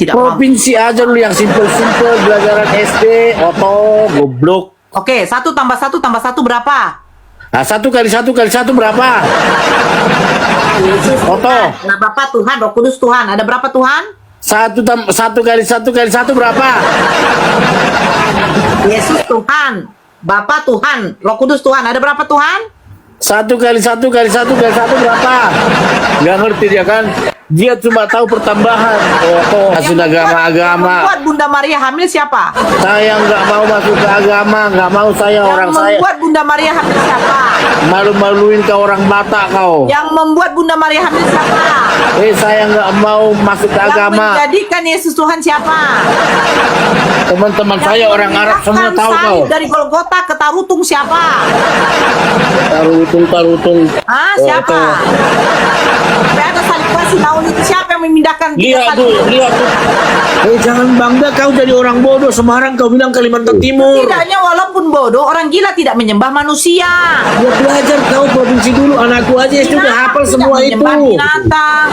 Tidak mampu. Provinsi aja lu yang simpel-simpel, belajaran SD, oto, goblok. Oke, 1 tambah 1 tambah 1 berapa? Nah, 1 kali 1 kali 1 berapa? Yesus Oto. Tuhan. Nah, Bapa Tuhan, Roh Kudus Tuhan. Ada berapa Tuhan? 1 kali 1 kali 1 berapa? Yesus Tuhan, Bapa Tuhan, Roh Kudus Tuhan. Ada berapa Tuhan? 1 kali 1 kali 1 kali 1 berapa? Nggak ngerti dia kan? Dia cuma tahu pertambahan. Oto, masuk agama-agama. Membuat Bunda Maria hamil siapa? Saya nggak mau masuk ke agama, nggak mau saya orang saya. Yang membuat Bunda Maria hamil siapa? Malu-maluin ke orang Batak kau. Yang membuat Bunda Maria hamil siapa? Saya nggak mau masuk ke Yang agama. menjadikan Yesus Tuhan siapa? Teman-teman saya orang Arab semua Yang tahu kau. salib dari Golgota ke Tarutung siapa? Tarutung. Siapa? Sampai ada salib Wasi Naun itu siapa yang memindahkan Lihat salib? tuh, lihat tuh. Jangan bangga kau jadi orang bodoh. Semarang kau bilang Kalimantan Timur. Tidaknya walaupun bodoh, orang gila tidak menyembah manusia. Ya belajar kau provinsi dulu. Anakku aja sudah hafal semua itu. Menyembah binatang.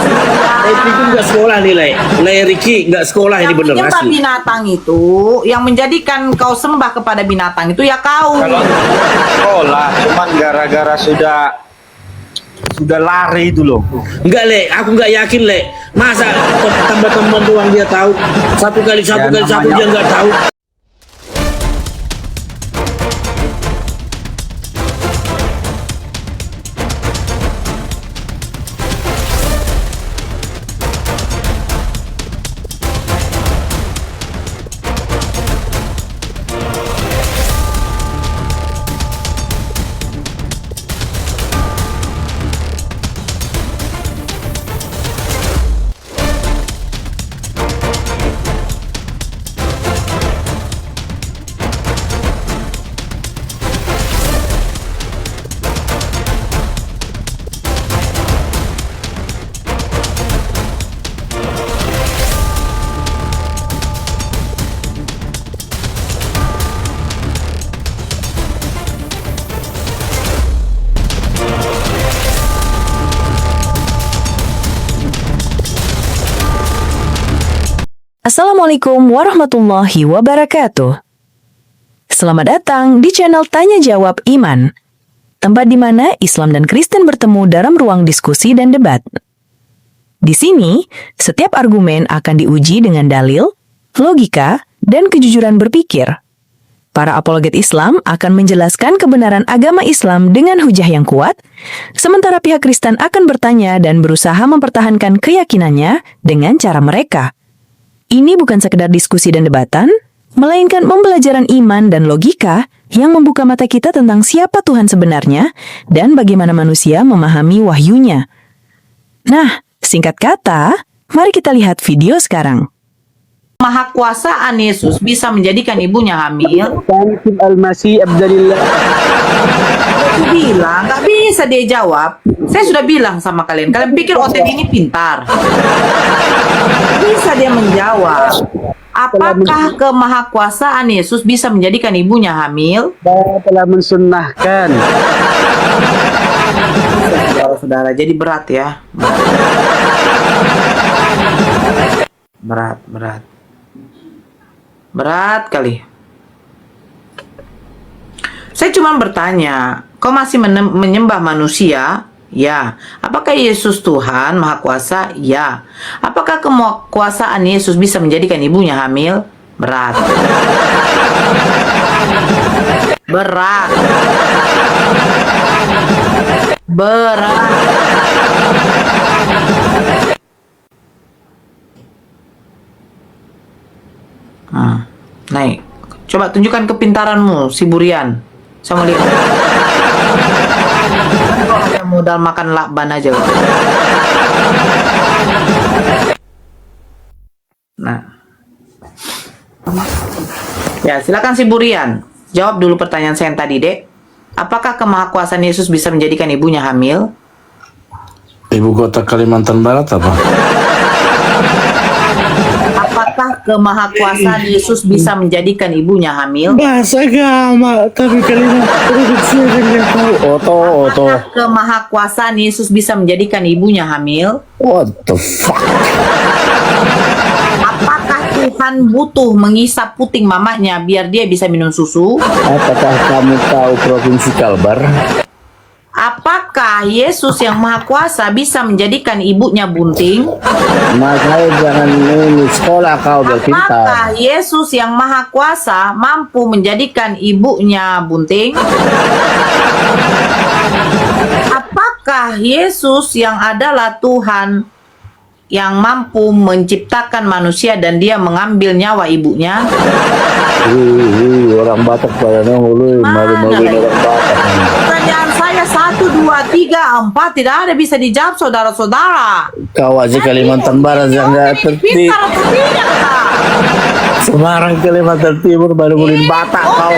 Itu nggak sekolah nih, Le Riki nggak sekolah ini bener Menyembah asli. binatang itu, yang menjadikan kau sembah kepada binatang itu ya kau. Kalau sekolah cuman gara-gara sudah lari itu loh. Enggak, Le, aku nggak yakin, Le. Masa teman-teman doang dia tahu. 1 kali 1 Ya, kali 1 namanya- dia nggak tahu. Assalamualaikum warahmatullahi wabarakatuh. Selamat datang di channel Tanya Jawab Iman, tempat di mana Islam dan Kristen bertemu dalam ruang diskusi dan debat. Di sini, setiap argumen akan diuji dengan dalil, logika, dan kejujuran berpikir. Para apologet Islam akan menjelaskan kebenaran agama Islam dengan hujah yang kuat, sementara pihak Kristen akan bertanya dan berusaha mempertahankan keyakinannya dengan cara mereka. Ini bukan sekedar diskusi dan debatan, melainkan pembelajaran iman dan logika yang membuka mata kita tentang siapa Tuhan sebenarnya dan bagaimana manusia memahami wahyunya. Nah, singkat kata, mari kita lihat video sekarang. Maha kuasaan Yesus bisa menjadikan ibunya hamil. Al-Masih Abdalillah. Aku bilang, nggak bisa dia jawab. Saya sudah bilang sama kalian, kalian pikir OTT ini pintar. Bisa dia menjawab. Apakah kemahakuasaan Yesus bisa menjadikan ibunya hamil? Telah mensunnahkan. Saudara-saudara, jadi berat ya. Berat kali. Saya cuma bertanya, kau masih menyembah manusia? Ya. Apakah Yesus Tuhan Maha Kuasa? Ya. Apakah kekuasaan Yesus bisa menjadikan ibunya hamil? Berat. Berat. Berat. Naik. Coba tunjukkan kepintaranmu, si Burian. Saya mau lihat. Hanya modal makan lakban aja. Nah. Ya, silakan si Burian. Jawab dulu pertanyaan saya yang tadi, Dek. Apakah kemahakuasaan Yesus bisa menjadikan ibunya hamil? Ibu kota Kalimantan Barat apa? Apakah kemahakuasaan Yesus bisa menjadikan ibunya hamil? Bahasa agama, tapi Kalimantan produksi yang tahu. Oto. Apakah kemahakuasaan Yesus bisa menjadikan ibunya hamil? What the fuck? Apakah Tuhan butuh mengisap puting mamanya biar dia bisa minum susu? Apakah kamu tahu Provinsi Kalbar? Apakah Yesus yang Maha Kuasa bisa menjadikan ibunya bunting? Makanya jangan ini sekolah kau Apakah berpintar. Yesus yang Maha Kuasa mampu menjadikan ibunya bunting? Apakah Yesus yang adalah Tuhan yang mampu menciptakan manusia dan dia mengambil nyawa ibunya? Orang Batak pada nongol, malu-maluin lagi? orang Batak. Pertanyaan saya 1, 2, 3, 4 tidak ada bisa dijawab saudara-saudara. Kau aja Kalimantan Barat yang nggak tertib. Pintar atau tidak, Kak? Semarang Kalimantan Timur malu-maluin Batak kau.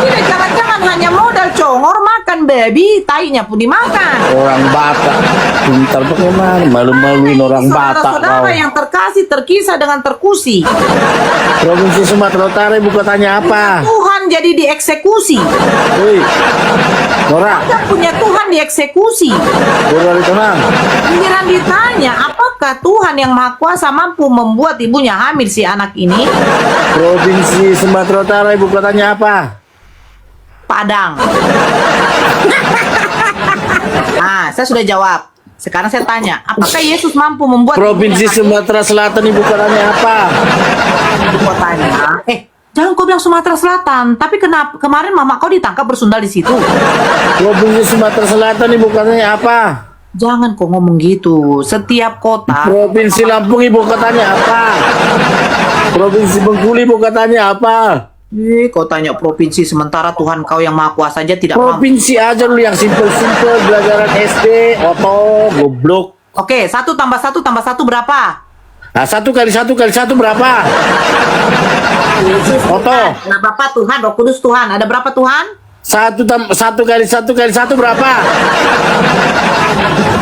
Tidak, jangan-jangan hanya modal congor makan baby, tainya pun dimakan. Orang Batak pintar bagaimana? Malu-maluin orang Batak kau. Saudara-saudara yang terkasih terkisah dengan terkusi. Provinsi Sumatera Utara ibu kotanya apa? Tuhan jadi dieksekusi. Hei, Nora, Kita punya Tuhan dieksekusi. Nora tenang. Giliran ditanya, apakah Tuhan yang Maha Kuasa mampu membuat ibunya hamil si anak ini? Provinsi Sumatera Utara ibu kotanya apa? Padang. Nah, saya sudah jawab. Sekarang saya tanya, apakah Yesus mampu membuat Provinsi ibunya Sumatera Selatan ibu kotanya apa? ibu kotanya? Jangan kau bilang Sumatera Selatan. Tapi kenapa kemarin mama kau ditangkap bersundal di situ? Provinsi Sumatera Selatan ibu kotanya apa? Jangan kau ngomong gitu. Setiap kota. Provinsi Lampung ibu kotanya apa? Provinsi Bengkulu ibu kotanya apa? Kau tanya provinsi sementara Tuhan kau yang Maha Kuasa aja tidak mampu. Provinsi aja lu yang simpel-simpel belajaran SD, oto, goblok. Oke, 1 tambah 1 tambah 1 berapa? Nah, 1 kali 1 kali 1 berapa? Oto. Nah, Bapak Tuhan, Roh Kudus Tuhan. Ada berapa Tuhan? 1 kali 1 kali 1 berapa?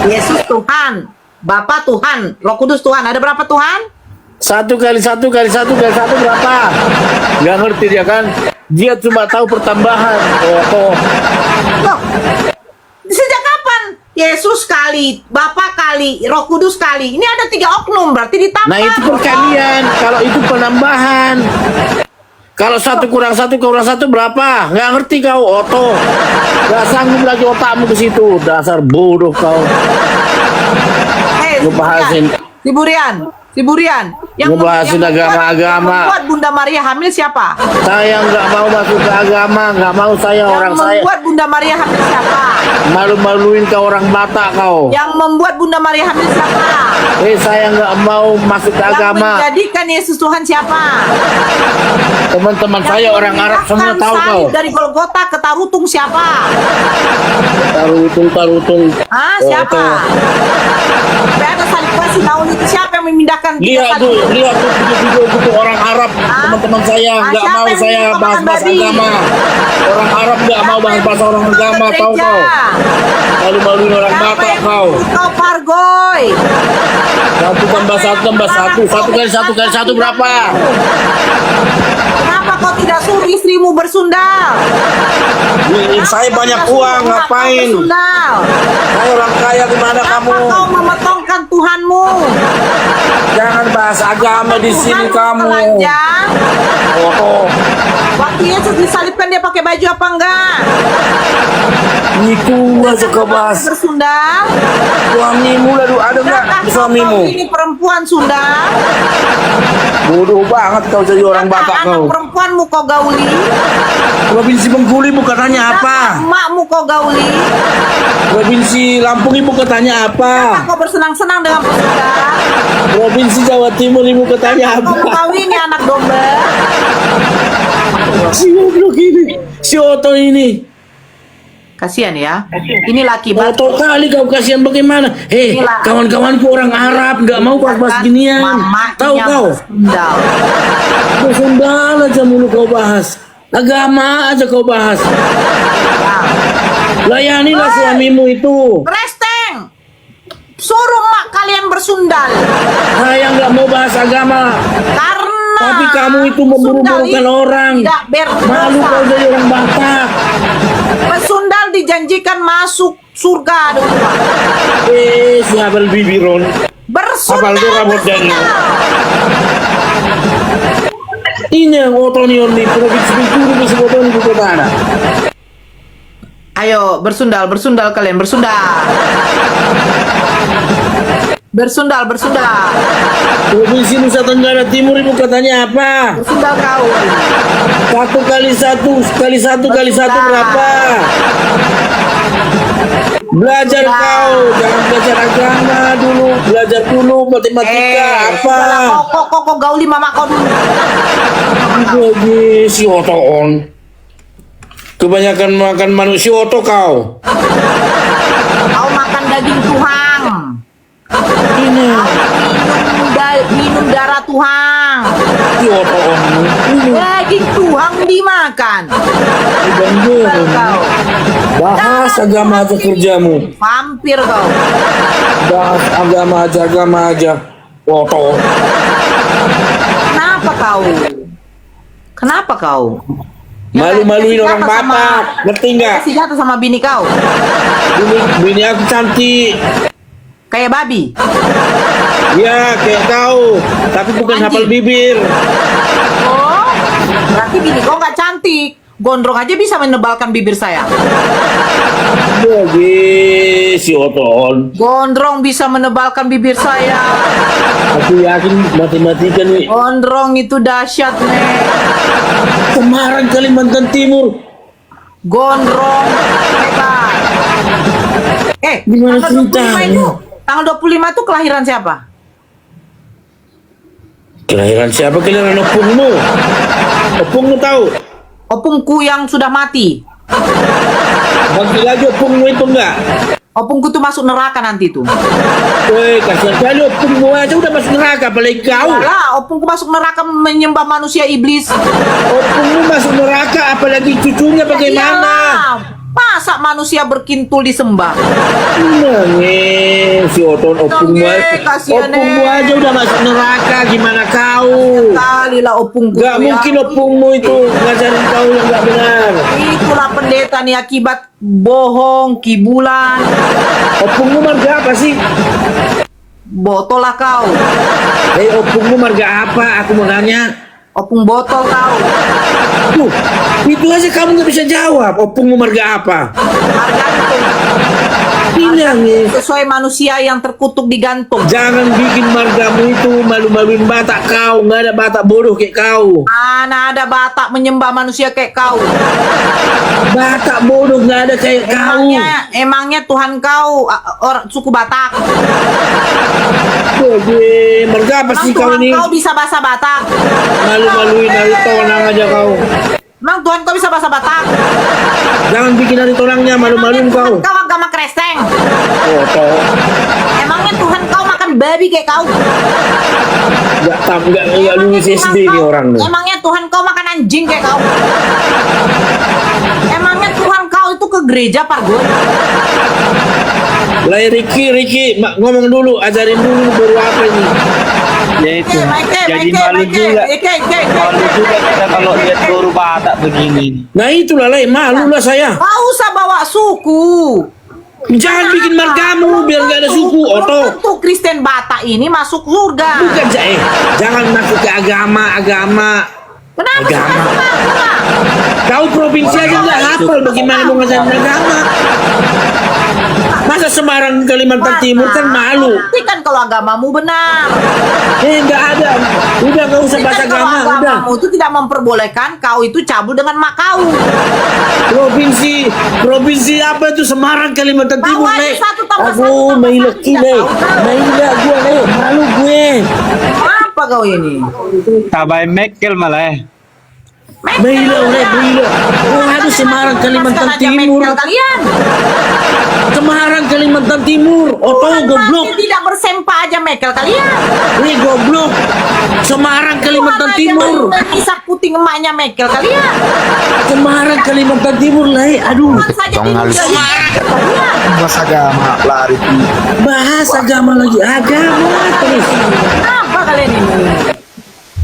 Yesus Tuhan. Bapak Tuhan, Roh Kudus Tuhan. Ada berapa Tuhan? 1 kali 1 kali 1 kali 1 berapa? Gak ngerti dia kan? Dia cuma tahu pertambahan. Oto. Loh, sejak kapan? Yesus kali, Bapak kali, Roh Kudus kali. Ini ada 3 oknum, berarti ditambah. Nah itu perkalian. Kalau itu penambahan. Kalau 1 kurang 1 kurang 1 berapa? Nggak ngerti kau, Oto. Gak sanggup lagi otakmu ke situ. Dasar bodoh kau. Lu bahasin. Si Burian. Ngebahasin agama-agama. Membuat Bunda Maria hamil siapa? Saya nggak mau masuk ke agama. Nggak mau saya orang Yang saya. membuat Bunda Maria hamil siapa? Malu-maluin kau orang Batak kau. Yang membuat Bunda Maria hamil siapa? Saya nggak mau masuk ke Yang agama. menjadikan Yesus Tuhan siapa? Teman-teman saya Yang orang Arab semua memindahkan tahu kau. salib dari Golgota ke Tarutung siapa? Tarutung. Siapa? Sampai ada salib kasih naun itu siapa yang memindahkan? Lihat tuh video orang Arab, teman-teman saya nggak siapa mau yang saya minta bahas-bahas makan babi? agama. Orang Arab nggak mau bahas-bahas orang agama, tahu kau? Malu-maluin orang Siapa Batak yang kau. menyebut kau Pargoy? 1 tambah 1 tambah 1 1 kali 1 kali 1 berapa? Kenapa kau tidak suruh istrimu bersundal? Saya banyak uang, ngapain? Bersundal. Saya orang kaya, gimana Kenapa kamu? kau memotongkan Tuhanmu? Jangan bahas agama di sini Tuhanmu kamu. telanjang. Oh, Waktu Yesus disalibkan dia pakai baju apa enggak? itu aja kau bahas. Bersundal. Suamimu lalu ada nggak Apakah suamimu? kau ini perempuan Sunda? Bodoh banget kau jadi orang Batak Anak kau. perempuanmu kau gauli? Provinsi Bengkulu ibu katanya apa? Emakmu kau gauli? Provinsi Lampung ibu katanya apa? Kau bersenang-senang dengan pesunda? Provinsi Jawa Timur ibu katanya Kau apa? mengawini anak domba? Si goblok ini, si Oto ini. Kasihan ya. Ini laki batu. Oto kali kau kasihan bagaimana? Inilah. Kawan-kawanku orang Arab nggak mau bahas-bahas ginian. Tahu kau? Bersundal. Bersundal aja mulu kau bahas. Agama aja kau bahas. Layanilah suamimu itu. Resteng. Suruh mak kalian bersundal. Saya nggak mau bahas agama. Karena Tapi kamu itu memburu-burukan sundal itu orang. tidak berdosa. Malu kau jadi orang Batak. Pesundal dijanjikan masuk surga dulu. Siapa bibiron? Bersundal. Apal tuh rambut bersundal. Ini yang otonion di provinsi Bintulu di sebuah ibu kota ada. Ayo, bersundal kalian, bersundal. Bersundal. Provinsi Nusa Tenggara Timur ibu kotanya apa? Bersundal kau. 1 kali 1 berapa? Belajar kau, jangan belajar agama dulu, belajar dulu matematika apa? Kok gauli mama kau dulu. Lagi si otoon. Kebanyakan makan manusia oto kau. Kau makan daging tuhang. Ini Minum darah tuhang. si otoon. Daging tuhang dimakan. Bersundal kau. Bahas agama aja kerjamu. Vampir kau. Bahas agama aja. Oto. Kenapa kau? Malu-maluin Kasih orang jatah sama- Batak, ngerti nggak? Kasih jatah sama bini kau. Bini aku cantik. Kayak babi. Ya kayak kau, tapi bukan Anjing. hafal bibir. Oh, berarti bini kau nggak cantik. Gondrong aja bisa menebalkan bibir saya. Lagi si oton. Gondrong bisa menebalkan bibir saya. Aku yakin matematika nih. Gondrong itu dahsyat, nih. Semarang Kalimantan Timur. Gondrong hebat. Gimana tanggal 25 ceritanya? itu, tanggal 25 itu kelahiran siapa? Kelahiran siapa? Kelahiran opungmu. Opungmu tahu? Opungku yang sudah mati. Bagi lagi opungmu itu enggak? Opungku tuh masuk neraka nanti tuh. Woi, kasihan kali opungmu aja udah masuk neraka, apalagi kau. Lah, opungku masuk neraka menyembah manusia iblis. Opungmu masuk neraka, apalagi cucunya bagaimana? Iyalah, masa manusia berkintul disembah? Nangis si oton opungmu Kasihan, opungmu aja udah masuk neraka, gimana kau? Kali lah opungku. Gak tuh, mungkin ya. opungmu itu ngajarin kau yang gak benar. Itulah pendeta nih akibat bohong, kibulan. Opungmu marga apa sih? Botol lah kau. Opungmu marga apa? Aku mau nanya. Opung botol kau. Tuh, itu aja kamu gak bisa jawab. Opungmu marga apa? Harga itu Ini nangis. sesuai manusia yang terkutuk digantung. Jangan bikin margamu itu malu-maluin Batak kau. Nggak ada Batak bodoh kayak kau. Mana ada Batak menyembah manusia kayak kau? Batak bodoh nggak ada kayak kau. Emangnya Tuhan kau orang suku Batak? Wih, marga apa Emang sih kau Tuhan ini? kau bisa bahasa Batak? Malu-maluin dari tonang aja kau. Emang Tuhan kau bisa bahasa Batak? Jangan bikin dari tonangnya malu-maluin kau. Kau agama Kristen. Foto. Emangnya Tuhan kau makan babi kayak kau? Nggak lulus SD ini orang nih. Emangnya Tuhan kau makan anjing kayak kau? Emangnya Tuhan kau itu ke gereja Pargoy? Lah Ricky, ngomong dulu, ajarin dulu baru apa ini. Ya itu. Jadi malu juga. Malu juga kita kalau lihat guru Batak begini. Nah itulah lah, malu lah saya. Kau usah bawa suku. Jangan bikin margamu biar nggak ada suku, Oto. Tentu Kristen Batak ini masuk surga. Bukan jangan masuk ke agama. Kenapa Agama. suka agama? Kau provinsi aja nggak hafal bagaimana mau ngajarin agama. Masa Semarang Kalimantan Timur kan malu. Buktikan kalau agamamu benar. Nggak ada. Udah nggak usah bahas Buktikan kalau agama. Udah. agamamu itu tidak memperbolehkan kau itu cabul dengan mak kau. Provinsi apa itu Semarang Kalimantan Timur, Bawa aja Nek? satu tambah Aku satu tambah maileki, satu, Nek. tidak tahu. Maila gue, Nek. Malu gue. Apa kau ini? Tabai Mekel malah. Maila. Oh, aduh Semarang Kalimantan Lepaskan aja Timur. mental kalian. Semarang Kalimantan Timur. Oto goblok. Nanti tidak bersempa aja mekel kalian. Nih goblok. Semarang Kalimantan Timur. Isap putih emaknya mekel kalian. Semarang Kalimantan Timur lah. Aduh. Tuhan saja Tong tidak halus. jadi mekel kalian. Mas agama lari. Bahas agama lagi. Agama terus. Kenapa kalian ini?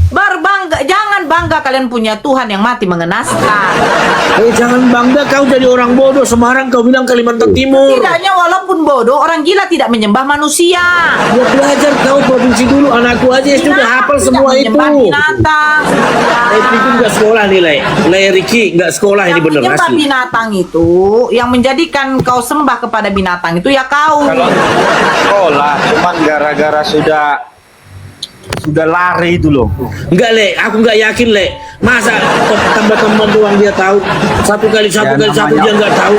Berbangga, jangan bangga kalian punya Tuhan yang mati mengenaskan. Jangan bangga kau jadi orang bodoh. Semarang kau bilang Kalimantan Timur. Tidaknya walaupun bodoh, orang gila tidak menyembah manusia. Ya belajar kau provinsi dulu. Anakku aja SD udah hafal semua itu. Menyembah binatang. Itu nggak sekolah nih, Le Ricky nggak sekolah ini bener Menyembah asli. binatang itu, yang menjadikan kau sembah kepada binatang itu ya kau. Kalau sekolah cuman gara-gara sudah lari itu loh. Enggak, Le, aku nggak yakin, Le. Masa teman-teman doang dia tahu. Satu kali Ya, satu dia nggak tahu.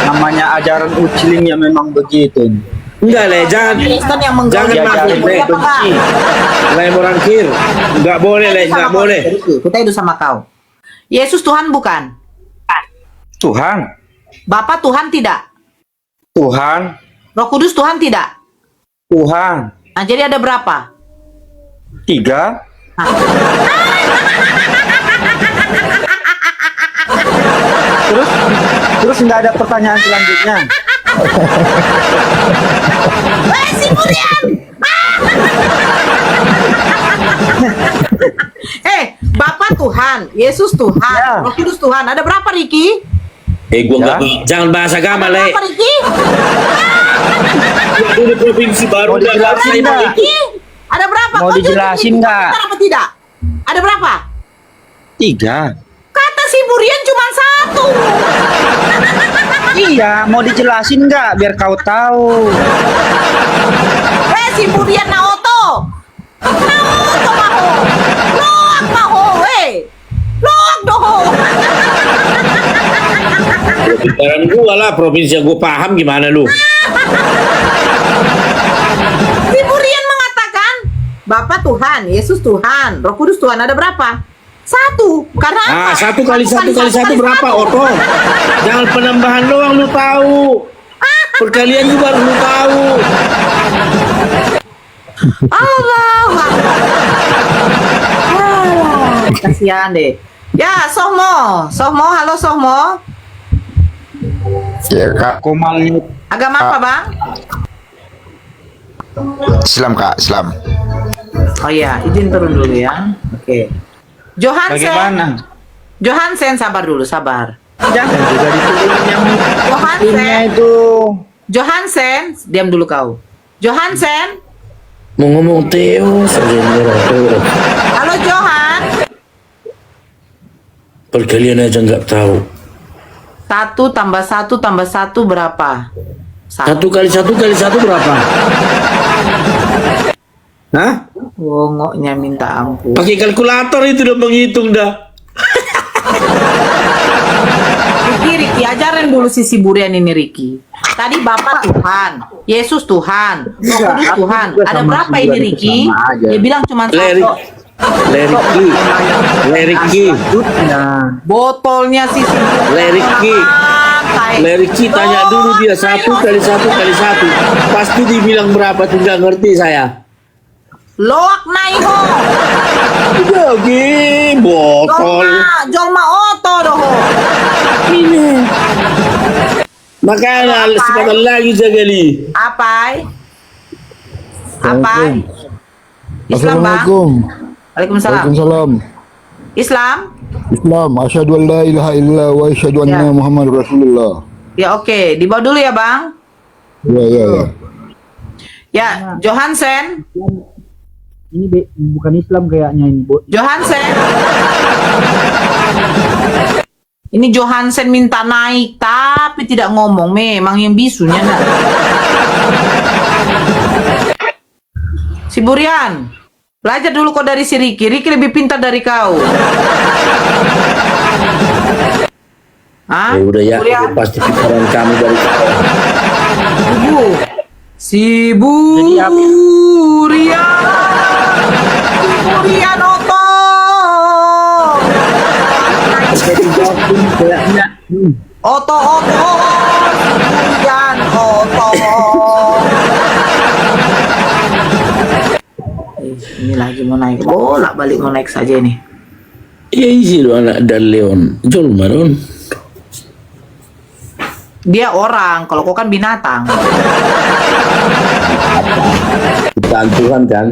Namanya ajaran uciling ya memang begitu. Enggak, Le, jangan Kristen yang jangan menggoda masuk, Le, apa enggak? benci. Le Morangkir. Nggak boleh, Le, Sama nggak kau, boleh. Ricky. Kita hidup sama kau. Yesus Tuhan bukan? Tuhan, Bapa Tuhan tidak? Tuhan, Roh Kudus Tuhan tidak? Tuhan. Nah, jadi ada berapa? 3. Terus nggak ada pertanyaan selanjutnya. Si Burian! Bapa Tuhan, Yesus Tuhan, Ya. Roh Kudus Tuhan. Ada berapa, Ricky? Gua Ya. nggak jangan bahas agama, Ada Le. berapa, Ricky? Ini provinsi baru Mau nggak dijelasin harus saya nggak? ikut. Ricky? Ada berapa? Mau Kau jadi dijelasin Ricky, nggak? benar apa tidak? Ada berapa? 3. Kata si Burian cuma 1. Iya, mau dijelasin nggak biar kau tahu. Si Burian Naoto. Naoto maho. Loak maho, Loak doho. Pikiran gua lah, provinsi yang gua paham gimana lu. Si Burian mengatakan, Bapa Tuhan, Yesus Tuhan, Roh Kudus Tuhan. Ada berapa? 1. Karena apa? 1 kali 1 kali 1 berapa, Oto? Jangan penambahan doang lu tahu. Perkalian juga harus lu tahu. Allah. Kasihan deh. Ya, Sohmo. Sohmo, halo Sohmo. Ya kak, Komalnya Agama apa, Bang? Islam kak, Islam. Oh iya, izin turun dulu ya. Oke. Johansen. bagaimana? Johansen, sabar dulu, sabar. Jangan juga diturunin yang Johansen. itu. Johansen, diam dulu kau. Johansen. Mau ngomong Theo saja. Halo Johan. Perkalian aja nggak tahu. 1 tambah 1 tambah 1 berapa? 1 kali 1 kali 1 berapa? Hah? Wongoknya minta ampun. Pakai kalkulator itu udah menghitung dah. Ricky, ajarin dulu si Burian ini, Ricky. Tadi Bapak Tuhan, Yesus Tuhan, Roh Kudus Tuhan. Ada berapa ini, Ricky? Dia bilang cuma 1. Leriki. Botolnya si Leriki. Leriki tanya dulu dia 1 kali 1 kali 1. Pasti dibilang berapa tuh nggak ngerti saya. Loak naiho. Lagi botol. Jolma oto doho. Ini. Makanya sebentar lagi sekali. Apai? Apai? Islam, Bang? Assalamualaikum. Waalaikumsalam. Waalaikumsalam. Islam? Islam. Asyhadu an la ilaha illallah wa asyhadu anna Ya. Muhammadar Rasulullah. Ya oke, dibawa dulu ya Bang. Ya ya ya. Ya, Johansen. Ini bukan Islam kayaknya ini, Bu. Johansen. Ini Johansen minta naik tapi tidak ngomong, memang yang bisunya nah. Si Burian, belajar dulu kau dari si Ricky. Ricky lebih pintar dari kau. Hah? Ya udah ya, Burian? pasti pikiran kamu dari kau. Ibu. Si Burian. Burian Oto. Oto. Burian Oto. Ini lagi mau naik. Bolak balik mau naik saja nih. Ya isi lo anak dan Leon. Jol maron. Dia orang, kalau kau kan binatang. Ciptaan Tuhan kan.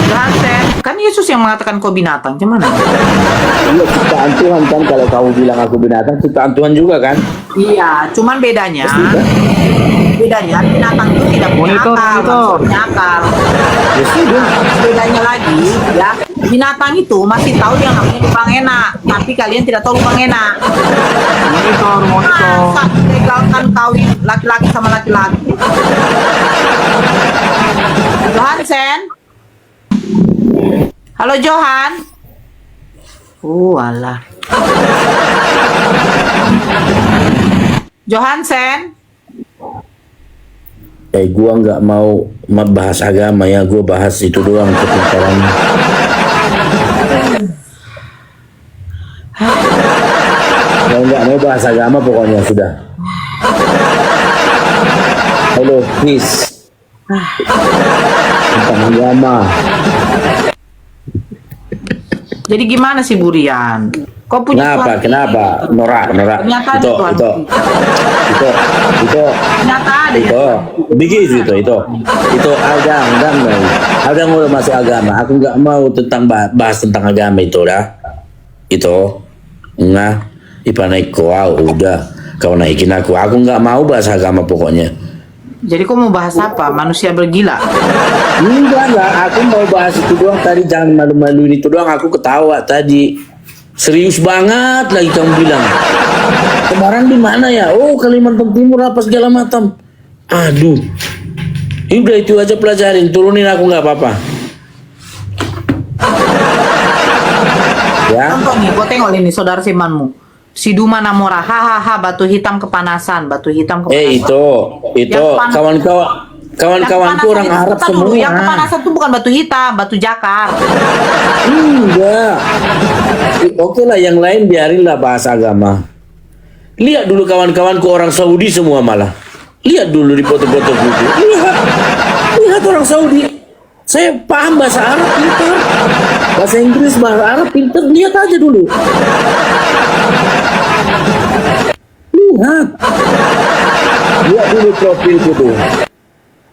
Johansen, kan Yesus yang mengatakan kau binatang, gimana? Iya, ciptaan Tuhan kan. Kalau kamu bilang aku binatang, ciptaan Tuhan juga kan. Iya, cuman bedanya binatang itu tidak punya Monitor, akal, monitor. manusia punya akal. Bedanya lagi, ya, binatang itu masih tahu yang namanya lubang enak, tapi kalian tidak tahu lubang enak. Monitor. Masa legalkan kawin laki-laki sama laki-laki? Johansen? Halo Johan? Alah. Johansen? Gua nggak mau bahas agama ya, gua bahas itu doang kepintarannya. Gua nggak mau bahas agama pokoknya sudah. Halo, please. Tentang agama. Jadi gimana sih Burian? Kau punya Tuhan Kenapa? ini? Norak. Ternyata ada Tuhan Itu. Ternyata ada ya. Itu begitu itu agama udah masuk agama. Aku nggak mau bahas tentang agama itu dah. Itu ipanai kau udah kau naikin aku nggak mau bahas agama pokoknya. Jadi kau mau bahas apa? Manusia bergila? Enggak, aku mau bahas itu doang tadi, jangan malu-maluin itu doang, aku ketawa tadi. Serius banget lagi kamu bilang. Kemarin di mana ya? Oh, Kalimantan Timur apa segala macam. Aduh. Udah itu aja pelajarin, turunin aku nggak apa-apa. Ya. Contoh nih, kau tengok ini saudara simanmu. Si Duma Namora, hahaha, batu hitam kepanasan. Itu Yang panas- kawan-kawanku orang Arab semua. Yang kepanasan itu bukan batu hitam, batu jakar. Enggak. Oke lah, yang lain biarinlah bahas agama. Lihat dulu kawan-kawanku orang Saudi semua malah. Lihat dulu di foto-foto buku. Lihat orang Saudi. Saya paham bahasa Arab pintar. Bahasa Inggris, bahasa Arab pintar. Lihat aja dulu. Lihat dulu profilku tuh.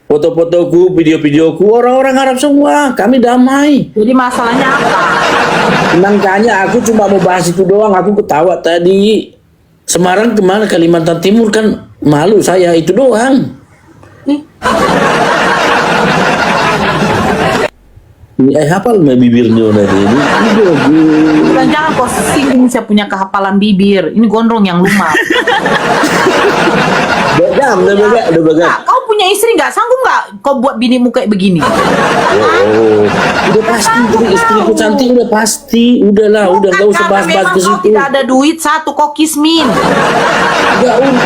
Foto-fotoku, video-videoku, orang-orang Arab semua. Kami damai. Jadi masalahnya apa? Makanya aku cuma mau bahas itu doang. Aku ketawa tadi. Semarang kemana? Kalimantan Timur kan malu saya, itu doang. Hafal nggak bibirnya tadi ini? Dan jangan kau singgung saya punya kehafalan bibir. Ini gondrong yang lumak. Udah bagat. Nah, kau punya istri nggak? Sanggup nggak kau buat binimu kayak begini? Oh, udah pasti istriku cantik, udah pasti. Udahlah, udah nggak usah bahas-bahas ke Kau situ. tidak ada duit, satu kau kismin.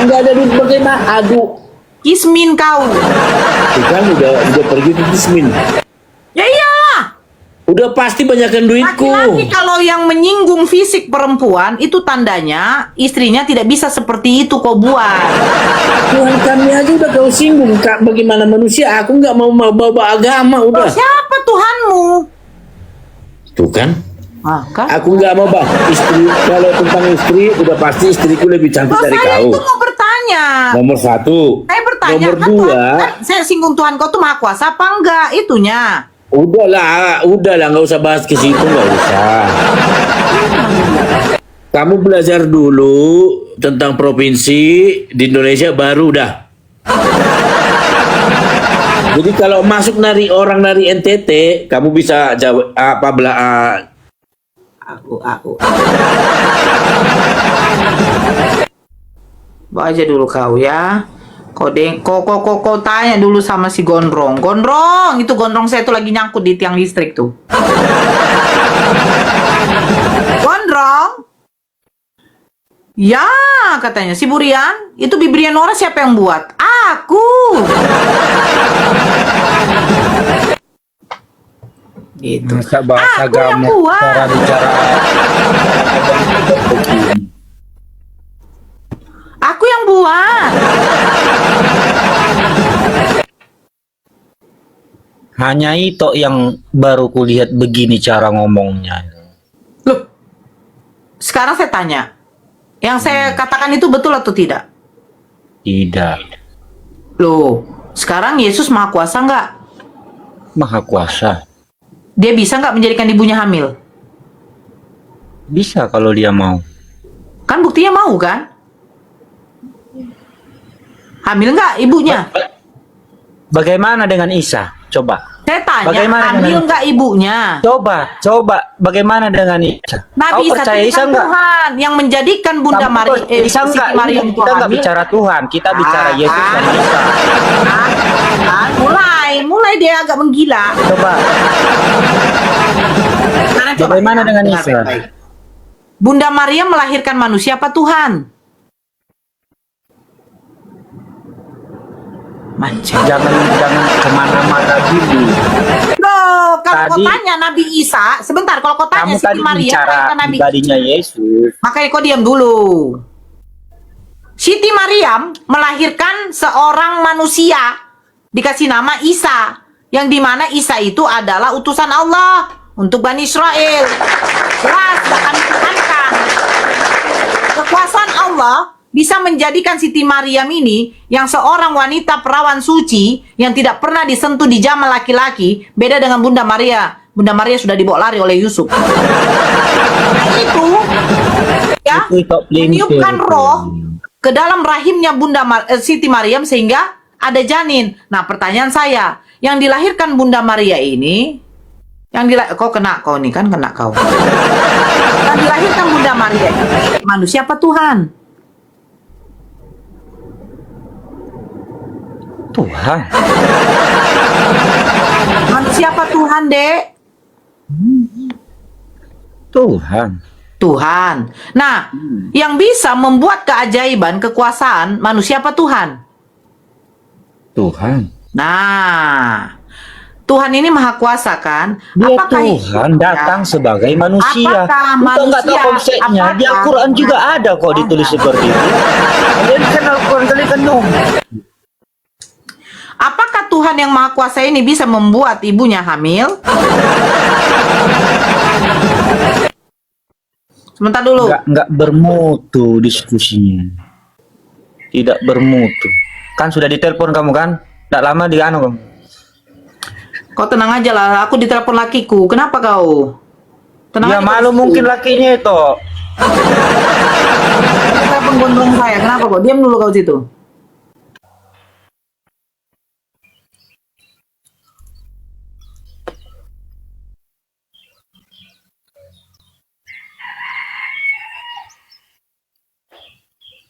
Nggak ada duit bagaimana? Aduh, Kismin kau. itu kan udah pergi ke Kismin. Ya iyalah. Udah pasti banyakkan duitku. Laki-laki kalau yang menyinggung fisik perempuan itu tandanya istrinya tidak bisa seperti itu kau buat. Tuhan kami aja udah kau singgung, Kak. Bagaimana manusia? Aku nggak mau bawa agama, udah. Siapa Tuhanmu? Tuh kan? Kan? Aku nggak mau bahas istri. Kalau tentang istri, udah pasti istriku lebih cantik dari Saya kau. itu mau bertanya. Nomor satu. Saya bertanya, Nomor kan dua. Tuhan, saya singgung Tuhan kau tuh maha kuasa apa enggak? Itunya. Udahlah, nggak usah bahas ke situ, nggak usah. Kamu belajar dulu tentang provinsi di Indonesia baru dah. Jadi kalau masuk orang dari NTT, kamu bisa jawab Aku. Bawa aja dulu kau ya. Kau tanya dulu sama si Gondrong. Gondrong, itu Gondrong saya tuh lagi nyangkut di tiang listrik tuh. Gondrong. Ya, katanya si Burian, itu bibirnya Nora siapa yang buat? Aku. Gitu. Masa bahasa Aku yang agama buat. cara bicara Aku yang buat. hanya itu yang baru kulihat begini cara ngomongnya. Loh, sekarang saya tanya, yang saya katakan itu betul atau tidak? Tidak. Loh, sekarang Yesus maha kuasa nggak? Maha kuasa. dia bisa nggak menjadikan ibunya hamil? Bisa kalau dia mau. Kan buktinya mau kan? Hamil nggak ibunya? Bagaimana dengan Isa? Coba. Saya tanya, Bagaimana hamil dengan- nggak ibunya? Coba. Bagaimana dengan Isa? Nabi Kau Isa percaya itu Isa kan enggak? Tuhan yang menjadikan Bunda Maria, Isa Siti enggak? Maryam itu Kita enggak hamil. bicara Tuhan, kita bicara Yesus dan Isa. Mulai dia agak menggila. Coba. Karena coba, Bagaimana dengan dengar Isa? baik-baik. Bunda Maria melahirkan manusia apa Tuhan? Macam. Jangan kemana-mana dulu. Loh, kalau kau Tadi- tanya Nabi Isa, sebentar, kalau kau tanya Kamu Siti tadi Maria bicara melahirkan Nabi, pribadinya Yesus. makanya kau diam dulu. Siti Maryam melahirkan seorang manusia dikasih nama Isa, yang dimana Isa itu adalah utusan Allah untuk Bani Israel. Jelas, tidak kami tuhankan. Kekuasaan Allah bisa menjadikan Siti Maryam ini yang seorang wanita perawan suci yang tidak pernah disentuh di jamal laki-laki, beda dengan Bunda Maria. Bunda Maria sudah dibawa lari oleh Yusuf. Nah, itu ya Itu pelintir meniupkan itu. roh ke dalam rahimnya Siti Maryam sehingga ada janin. Nah, pertanyaan saya, yang dilahirkan Bunda Maria ini, kau kena kau nih kan kena kau. Yang dilahirkan Bunda Maria ini, manusia apa Tuhan? Tuhan. Manusia apa Tuhan, Dek? Tuhan. Tuhan. Nah, yang bisa membuat keajaiban, kekuasaan, manusia apa Tuhan? Tuhan. Nah, Tuhan ini maha kuasa kan? Dia Apakah Tuhan datang sebagai manusia. Apakah Engkau nggak tahu manusia- konsepnya. Di apakah- Al-Quran juga ada kok ditulis seperti itu. Jadi kan Al-Quran kali kendung. Apakah Tuhan yang maha kuasa ini bisa membuat ibunya hamil? Sebentar dulu. Nggak bermutu diskusinya. Tidak bermutu. Kan sudah ditelepon kamu kan? Tidak lama di anu kamu. Kau tenang aja lah, aku ditelepon lakiku. Kenapa kau? Tenang Ya aja, malu kau. mungkin lakinya itu. Telepon gondrong saya. Kenapa kau? Diam dulu kau situ.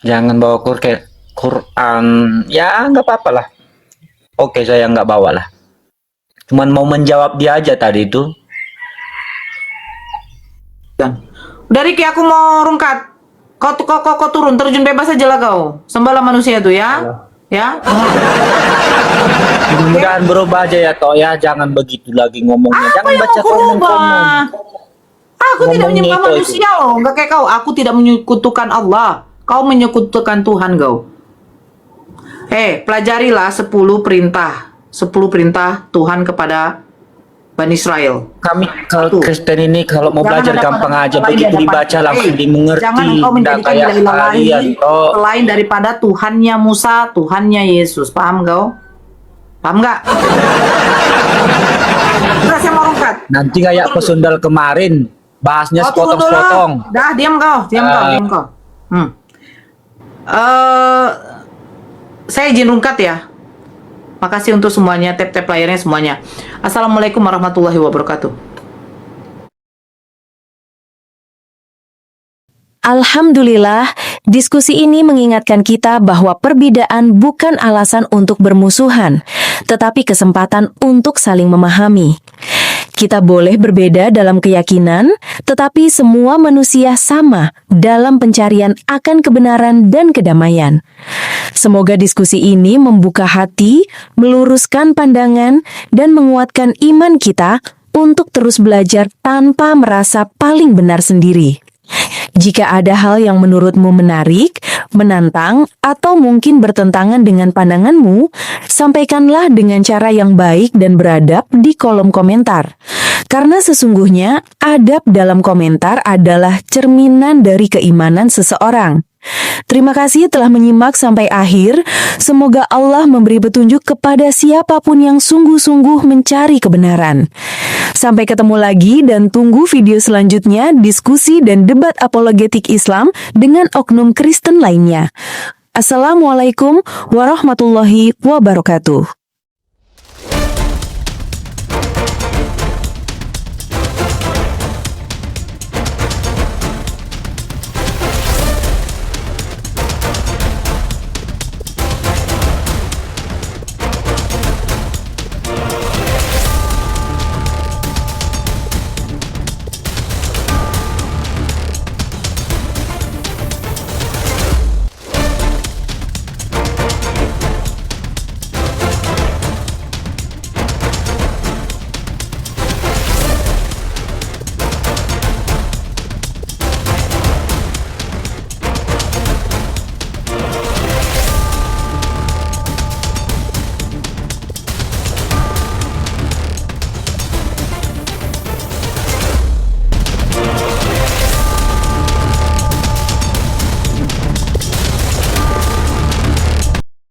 Jangan bawa Quran. Ya nggak apa-apa lah. Oke, saya nggak bawa lah. Cuman mau menjawab dia aja tadi itu. Udah Riki, aku mau rungkat. Kau turun, terjun bebas aja lah kau. Sembahlah manusia itu ya. Ya. Mudah-mudahan berubah aja ya toh ya. Jangan begitu lagi ngomongnya. Apa Jangan yang baca mau komen-komen. berubah? Aku tidak Ngomongnya menyembah itu. manusia loh, nggak kayak kau. Aku tidak menyekutukan Allah. Kau menyekutukan Tuhan kau. Pelajarilah 10 perintah. 10 perintah Tuhan kepada Bani Israel. Kami kalau Tuh. Kristen ini kalau mau Jangan belajar ada gampang pada- aja, selain begitu daripada- dibaca langsung dimengerti. Jangan kau Nggak menjadikan kayak ilah kalian lain toh. selain daripada Tuhannya Musa, Tuhannya Yesus. Paham kau? Paham nggak? Udah, saya mau rungkat. Nanti kayak pesundal kemarin bahasnya Kau tunggu dulu. sepotong-sepotong. Dah, diam kau, diam kau, diam kau. Saya izin rungkat ya. Makasih untuk semuanya, tap-tap layarnya semuanya. Assalamualaikum warahmatullahi wabarakatuh. Alhamdulillah, diskusi ini mengingatkan kita bahwa perbedaan bukan alasan untuk bermusuhan, tetapi kesempatan untuk saling memahami. Kita boleh berbeda dalam keyakinan, tetapi semua manusia sama dalam pencarian akan kebenaran dan kedamaian. Semoga diskusi ini membuka hati, meluruskan pandangan, dan menguatkan iman kita untuk terus belajar tanpa merasa paling benar sendiri. Jika ada hal yang menurutmu menarik, menantang, atau mungkin bertentangan dengan pandanganmu, sampaikanlah dengan cara yang baik dan beradab di kolom komentar. Karena sesungguhnya, adab dalam komentar adalah cerminan dari keimanan seseorang. Terima kasih telah menyimak sampai akhir. Semoga Allah memberi petunjuk kepada siapapun yang sungguh-sungguh mencari kebenaran. Sampai ketemu lagi dan tunggu video selanjutnya diskusi dan debat apologetik Islam dengan oknum Kristen lainnya. Assalamualaikum warahmatullahi wabarakatuh.